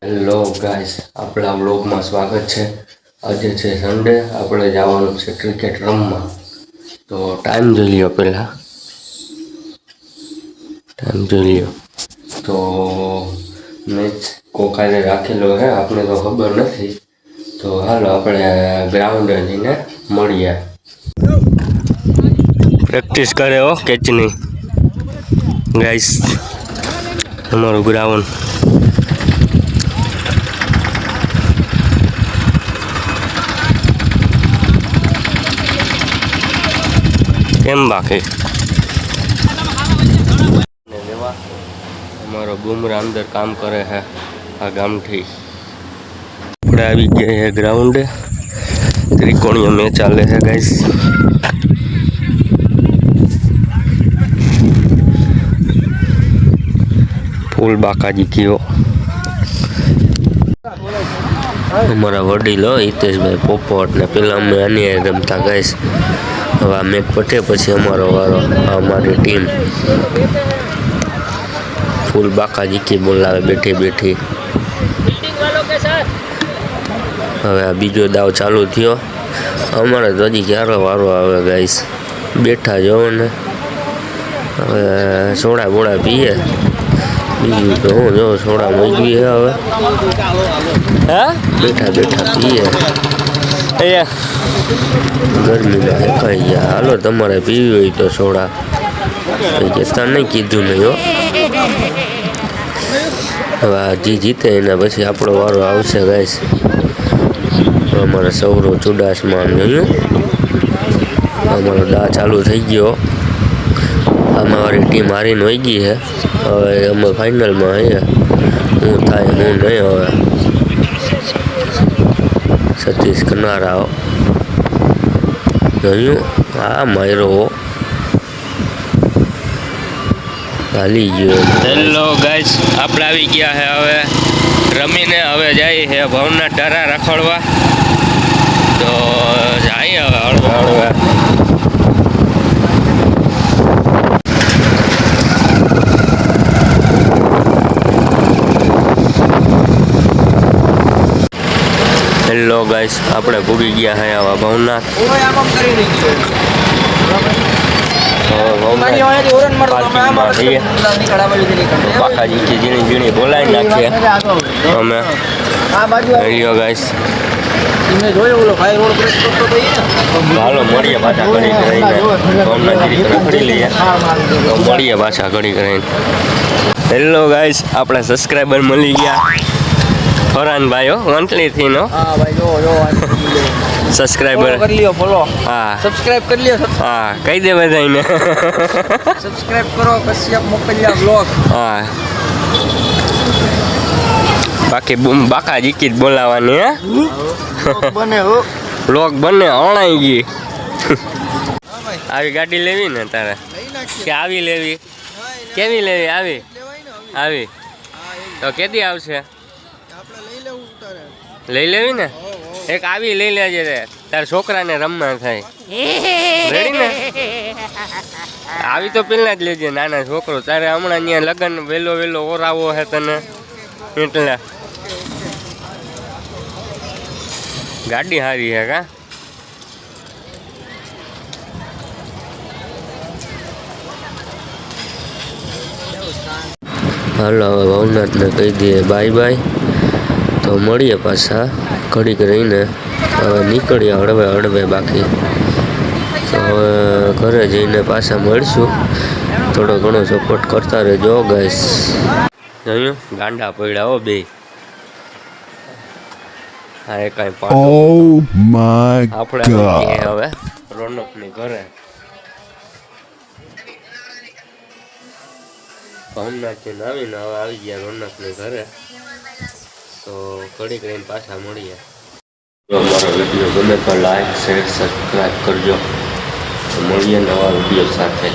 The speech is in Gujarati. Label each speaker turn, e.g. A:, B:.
A: હેલો ગાઈસ, આપણા વ્લોગમાં સ્વાગત છે। આજે છે સન્ડે, આપણે જવાનું છે ક્રિકેટ રમવા। તો ટાઈમ જોઈ લ્યો પહેલાં, તો મેચ કોકાને રાખેલો હે, આપણે તો ખબર નથી। તો હાલો આપણે ગ્રાઉન્ડે જઈને મળીએ। પ્રેક્ટિસ કરે હો કેચની ગાઈસ, અમારું ગ્રાઉન્ડ। કેમ બાકી हमारो बुमरा अंदर काम करे है। आ गामठी આપણે આવી ગયા है ग्राउंड। त्रिकोणीय मैच चाले है गाइस। फूल बाकाजी की हो हमारा वडीलो हितेश भाई पोपट ने पेला अमे आनी रमता गाइस। હવે આ મેચ પતે પછી અમારો વારો। અમારી ટીમ फूल बाकाजी की बोलावे बैठी बैठी। હવે આ બીજો દાવ ચાલુ થયો। અમારે તો હજી ક્યારે વારો આવે ગાઈસ। બેઠા જોવો ને, હવે સોડા બોડા પીએ, બીજું તો હું જો સોડા મૂકી છે હવે। હા બેઠા બેઠા પીએ, ગરમીમાં હેકાઈ ગયા। હાલો તમારે પીવી હોય તો સોડા જતા નહીં કીધું નહીં હો। હવે આ જીતે એના પછી આપણો વારો આવશે ગાઈસ। અમારે સૌરો ચુડાસમાં જોયું, અમારો દા ચાલુ થઈ ગયો। અમારી ટીમ હારીને વહી ગઈ છે। હવે અમે ફાઇનલમાં અહીંયા હું થાય હું નહીં। હવે સતીશ કનારા જોયું, આ માયરો હાલી ગયો। હેલો ગાઈસ, આપણે આવી ગયા છે હવે રમીને। હવે જાય છે ભાવના ટારા રખડવા। તો જાય હવે હળવા હળવા। હેલો ગાઈસ, આપણે ભૂગી ગયા છે આવા ભાવના। બાકાજી की झीणी झीणी बोलाई नाखे અમે। હેલો ગાઈસ, હાલો મળીએ પાછા ઘડી કરીને। ભાવનાગીરી રખડી લઈએ તો મળીએ પાછા ઘડી કરીને। હેલો ગાઈસ, આપણે સબસ્ક્રાઈબર મળી ગયા ફરાન ભાઈ વંટલીથી નો। હા ભાઈ જો સબસ્ક્રાઇબર કરી લ્યો, બોલો। હા સબસ્ક્રાઇબ કરી લ્યો। હા કહી દે બધાને સબસ્ક્રાઇબ કરો, કશ્યપ મોકલ્યા બ્લોગ। હા બાકી બૂમ બાકાજી કી જ બોલાવાની હે। બને હો બ્લોગ બને અણાઈ ગઈ। આવી ગાડી લેવી ને તારે કે આવી લેવી? કેવી લેવી? આવી આવી તો કેદી આવશે? લઈ લેવી ને એક આવી લઈ લેજે રે, તાર છોકરાને રમવા થાય। રેડી ને? આવી તો પેલા જ લેજે, નાના છોકરો તારે હમણાં ત્યાં લગ્ન વેલો વેલો ઓરાવો હે તને એટલે। ગાડી સારી હે કા? હાલો હવે ભવનાથને કહી દઈએ બાય બાય। તો મળીએ પાછા ઘડીક રહીને। હવે નીકળીએ હળવે હળવે બાકી તો હવે ઘરે જઈને પાછા મળશું। થોડો ઘણો સપોર્ટ કરતા રહેજો ગાઈસ। જોયું ગાંડા પડ્યા હો બે। હા એ કાંઈ આપણે હવે રોનકની ઘરે ભવનાથથી આવીને હવે આવી ગયા રોનકની ઘરે। તો ઘડીક રહીને પાછા મળીએ। જો અમારો વિડીયો ગમે તો લાઈક શેર સબસ્ક્રાઈબ કરજો। મળીએ નવા વિડીયો સાથે।